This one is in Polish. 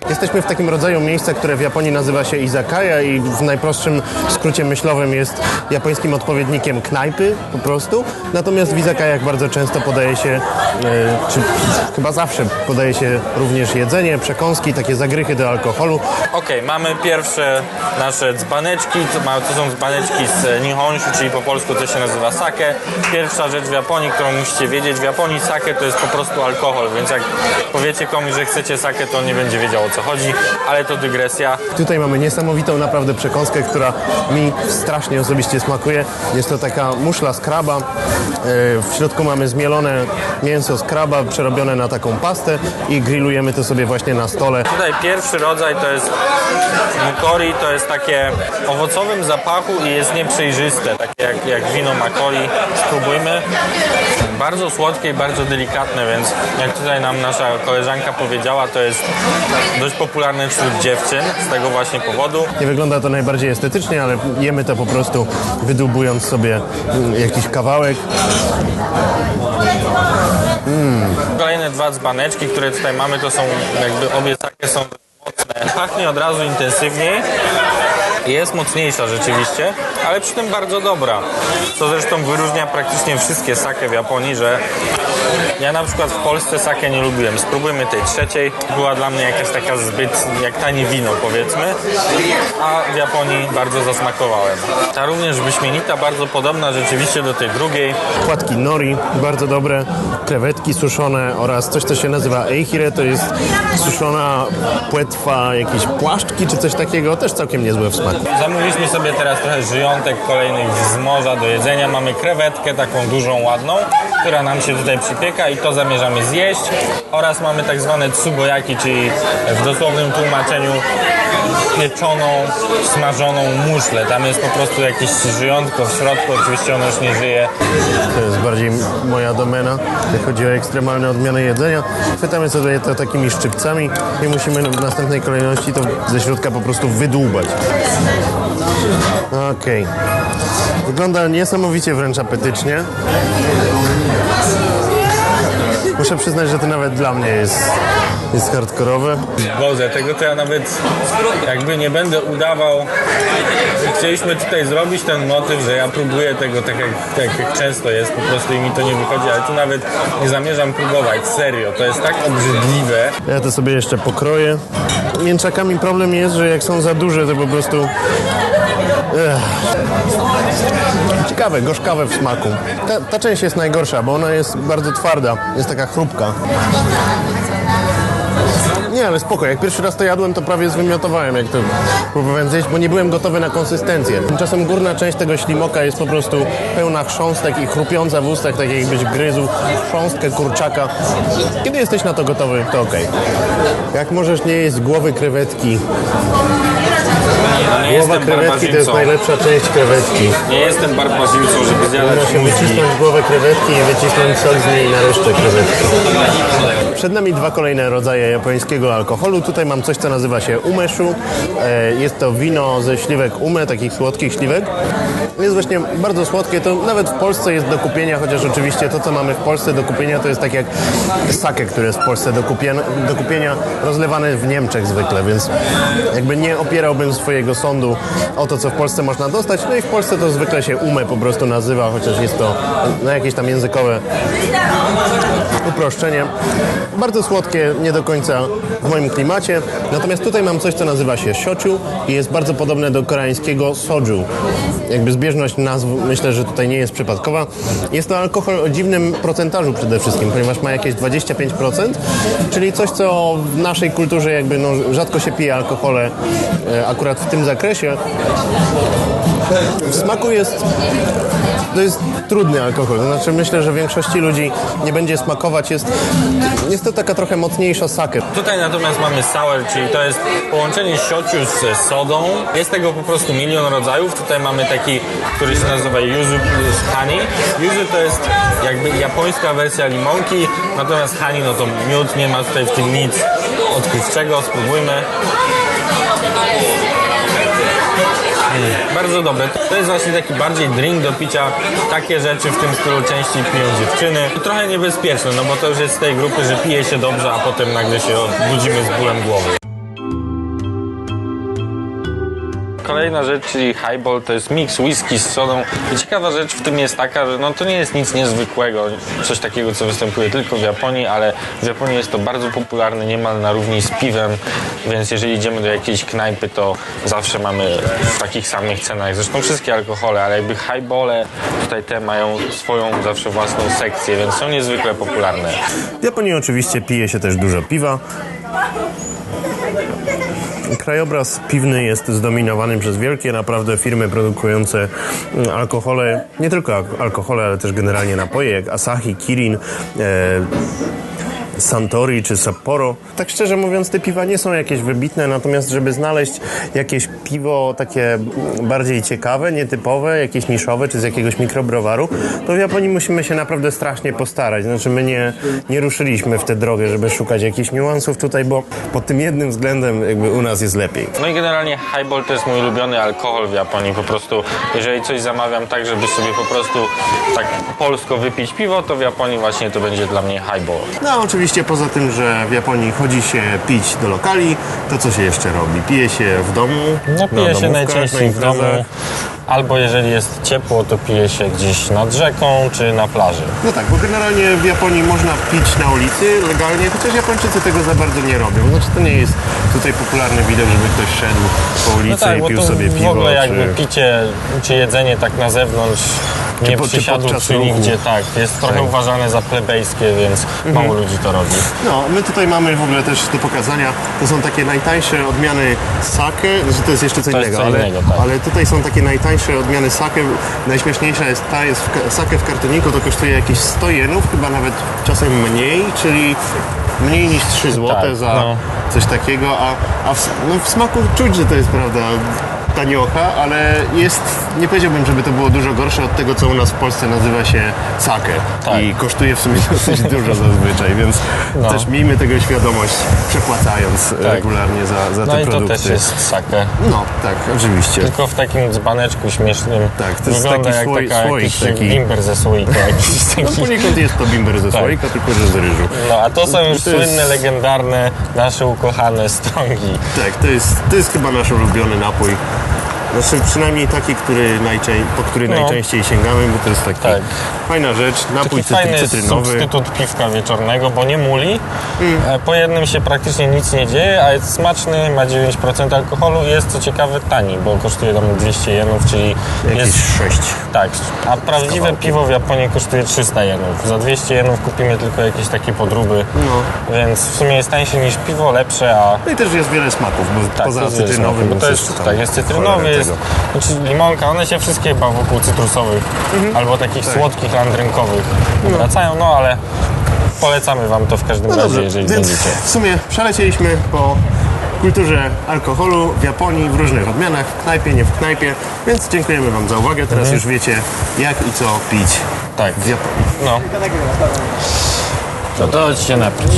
Jesteśmy w takim rodzaju miejsca, które w Japonii nazywa się izakaya i w najprostszym skrócie myślowym jest japońskim odpowiednikiem knajpy po prostu. Natomiast w izakayach bardzo często podaje się, czy chyba zawsze podaje się również jedzenie, przekąski, takie zagrychy do alkoholu. Okej, mamy pierwsze nasze dzbaneczki, to są dzbaneczki z nihonshu, czyli po polsku to się nazywa sake. Pierwsza rzecz w Japonii, którą musicie wiedzieć, w Japonii sake to jest po prostu alkohol, więc jak powiecie komuś, że chcecie sake, to on nie będzie wiedział, o co chodzi, ale to dygresja. Tutaj mamy niesamowitą naprawdę przekąskę, która mi strasznie osobiście smakuje. Jest to taka muszla z kraba. W środku mamy zmielone mięso z kraba, przerobione na taką pastę i grillujemy to sobie właśnie na stole. Tutaj pierwszy rodzaj to jest mukori, to jest takie o owocowym zapachu i jest nieprzejrzyste, takie jak wino makori. Spróbujmy. Bardzo słodkie i bardzo delikatne, więc jak tutaj nam nasza koleżanka powiedziała, to jest dość popularne wśród dziewczyn z tego właśnie powodu. Nie wygląda to najbardziej estetycznie, ale jemy to po prostu wydłubując sobie jakiś kawałek. Kolejne dwa dzbaneczki, które tutaj mamy, to są jakby obie takie są mocne. Pachnie od razu intensywniej. Jest mocniejsza rzeczywiście, ale przy tym bardzo dobra. Co zresztą wyróżnia praktycznie wszystkie sake w Japonii, że ja na przykład w Polsce sake nie lubiłem. Spróbujmy tej trzeciej. Była dla mnie jakaś taka zbyt jak tanie wino, powiedzmy. A w Japonii bardzo zasmakowałem. Ta również wyśmienita, bardzo podobna rzeczywiście do tej drugiej. Płatki nori, bardzo dobre. Krewetki suszone oraz coś, co się nazywa eihire. To jest suszona płetwa, jakieś płaszczki czy coś takiego. Też całkiem niezłe w smaku. Zamówiliśmy sobie teraz trochę żyjątek kolejnych z morza do jedzenia. Mamy krewetkę taką dużą, ładną, która nam się tutaj przypieka i to zamierzamy zjeść. Oraz mamy tak zwane tsuboyaki, czyli w dosłownym tłumaczeniu pieczoną, smażoną muszlę. Tam jest po prostu jakieś żyjątko w środku, oczywiście ono już nie żyje. To jest bardziej moja domena, jak chodzi o ekstremalne odmiany jedzenia. Chwytamy sobie to takimi szczypcami i musimy w następnej kolejności to ze środka po prostu wydłubać. Okej. Wygląda niesamowicie wręcz apetycznie. Muszę przyznać, że to nawet dla mnie jest hardkorowe. Boże, tego to ja nawet jakby nie będę udawał. Chcieliśmy tutaj zrobić ten motyw, że ja próbuję tego tak jak często jest po prostu i mi to nie wychodzi, ale tu nawet nie zamierzam próbować, serio, to jest tak obrzydliwe. Ja to sobie jeszcze pokroję. Mięczakami problem jest, że jak są za duże, to po prostu... Ciekawe, gorzkawe w smaku. Ta część jest najgorsza, bo ona jest bardzo twarda, jest taka chrupka. Nie, ale spoko, jak pierwszy raz to jadłem, to prawie zwymiotowałem, jak to próbowałem zjeść, bo nie byłem gotowy na konsystencję. Tymczasem górna część tego ślimoka jest po prostu pełna chrząstek i chrupiąca w ustach, tak jakbyś gryzł chrząstkę kurczaka. Kiedy jesteś na to gotowy, to okej. Jak możesz nie jeść głowy krewetki? Głowa krewetki to jest najlepsza część krewetki. Nie jestem barbarzyńcą, żeby zjadać Można się wycisnąć głowę krewetki i wycisnąć sok z niej na resztę krewetki. Przed nami dwa kolejne rodzaje japońskiego alkoholu. Tutaj mam coś, co nazywa się umeshu. Jest to wino ze śliwek ume, takich słodkich śliwek. Jest właśnie bardzo słodkie. To nawet w Polsce jest do kupienia, chociaż oczywiście to, co mamy w Polsce do kupienia, to jest tak jak sake, które jest w Polsce do kupienia, rozlewane w Niemczech zwykle, więc jakby nie opierałbym swojego sądu o to, co w Polsce można dostać. No i w Polsce to zwykle się ume po prostu nazywa, chociaż jest to jakieś tam językowe uproszczenie. Bardzo słodkie, nie do końca w moim klimacie. Natomiast tutaj mam coś, co nazywa się shochu i jest bardzo podobne do koreańskiego soju. Jakby zbieżność nazw myślę, że tutaj nie jest przypadkowa. Jest to alkohol o dziwnym procentażu przede wszystkim, ponieważ ma jakieś 25%, czyli coś, co w naszej kulturze jakby rzadko się pije alkohole akurat w tym zakresie. W smaku to jest trudny alkohol, to znaczy myślę, że większości ludzi nie będzie smakować, jest to taka trochę mocniejsza sake. Tutaj natomiast mamy sour, czyli to jest połączenie shochu z sodą. Jest tego po prostu milion rodzajów. Tutaj mamy taki, który się nazywa yuzu plus honey. Yuzu to jest jakby japońska wersja limonki, natomiast honey no to miód, nie ma tutaj w tym nic odkrywczego. Spróbujmy. Bardzo dobre. To jest właśnie taki bardziej drink do picia. Takie rzeczy w tym stylu częściej piją dziewczyny. I trochę niebezpieczne, no bo to już jest z tej grupy, że pije się dobrze, a potem nagle się budzimy z bólem głowy. Kolejna rzecz, czyli highball, to jest miks whisky z sodą. I ciekawa rzecz w tym jest taka, że no to nie jest nic niezwykłego, coś takiego, co występuje tylko w Japonii, ale w Japonii jest to bardzo popularne, niemal na równi z piwem, więc jeżeli idziemy do jakiejś knajpy, to zawsze mamy w takich samych cenach. Zresztą wszystkie alkohole, ale jakby highbole tutaj te mają swoją zawsze własną sekcję, więc są niezwykle popularne. W Japonii oczywiście pije się też dużo piwa. Krajobraz piwny jest zdominowany przez wielkie naprawdę firmy produkujące alkohole, nie tylko alkohole, ale też generalnie napoje jak Asahi, Kirin, Suntory czy Sapporo. Tak szczerze mówiąc, te piwa nie są jakieś wybitne, natomiast żeby znaleźć jakieś piwo takie bardziej ciekawe, nietypowe, jakieś niszowe czy z jakiegoś mikrobrowaru, to w Japonii musimy się naprawdę strasznie postarać. Znaczy my nie ruszyliśmy w tę drogę, żeby szukać jakichś niuansów tutaj, bo pod tym jednym względem jakby u nas jest lepiej. No i generalnie highball to jest mój ulubiony alkohol w Japonii. Po prostu, jeżeli coś zamawiam tak, żeby sobie po prostu tak polsko wypić piwo, to w Japonii właśnie to będzie dla mnie highball. No oczywiście poza tym, że w Japonii chodzi się pić do lokali, to co się jeszcze robi? Pije się w domu? No pije się domówkach, najczęściej na w domu, imprezach? albo jeżeli jest ciepło, to pije się gdzieś nad rzeką czy na plaży. No tak, bo generalnie w Japonii można pić na ulicy legalnie, chociaż Japończycy tego za bardzo nie robią. Znaczy to nie jest tutaj popularny widok, żeby ktoś szedł po ulicy No tak, i bo pił tu sobie piwo. w ogóle jakby czy... picie czy jedzenie tak na zewnątrz nie czy przysiadło podczas przy ruchu. nigdzie, tak. Jest trochę uważane za plebejskie, więc mało ludzi to robi. No, my tutaj mamy w ogóle też do pokazania, to są takie najtańsze odmiany sake, znaczy to jest jeszcze co To jest innego, co innego, tak. ale tutaj są takie najtańsze odmiany sake. Najśmieszniejsza jest ta, sake w kartoniku, to kosztuje jakieś 100 jenów, chyba nawet czasem mniej, czyli mniej niż 3 zł Tak, za no. coś takiego, a w smaku czuć, że to jest prawda taniocha, ale jest, nie powiedziałbym, żeby to było dużo gorsze od tego, co u nas w Polsce nazywa się sake Tak. i kosztuje w sumie dosyć dużo zazwyczaj, więc No. też miejmy tego świadomość, przepłacając regularnie za No te i to produkty. też jest sake. No, tak, oczywiście. Tylko w takim dzbaneczku śmiesznym. Tak, to jest Wygląda taki jak słoik jakiś taki. bimber ze słoika. Jakiś No taki. poniekąd jest to bimber ze Tak. słoika, tylko że z ryżu. No a to są już To jest- słynne, legendarne, nasze ukochane strągi. Tak, to jest chyba nasz ulubiony napój. Znaczy przynajmniej taki, po który najczęściej sięgamy, bo to jest taki Tak. fajna rzecz, napój Taki fajny jest cytrynowy. substytut piwka wieczornego, bo nie muli. Po jednym się praktycznie nic nie dzieje, a jest smaczny, ma 9% alkoholu i jest co ciekawe tani, bo kosztuje tam 200 jenów, czyli Jakieś jest 6. tak. A prawdziwe kawałkiem. piwo w Japonii kosztuje 300 jenów. Za 200 jenów kupimy tylko jakieś takie podróby, więc w sumie jest tańsze niż piwo, lepsze, a No i też jest wiele smaków, bo tak, poza to jest wiele cytrynowym smaków, bo to jest jest, jeszcze tam tak, jest cytrynowy, cholerę jest tego. znaczy limonka, one się wszystkie chyba wokół cytrusowych albo takich słodkich landrynkowych wracają, no ale polecamy wam to w każdym No razie, dobrze, jeżeli więc będziecie. w sumie przelecieliśmy po kulturze alkoholu w Japonii w różnych odmianach, w knajpie, nie w knajpie, więc dziękujemy wam za uwagę. Teraz już wiecie jak i co pić Tak, w Japonii. no. No to chodźcie napić.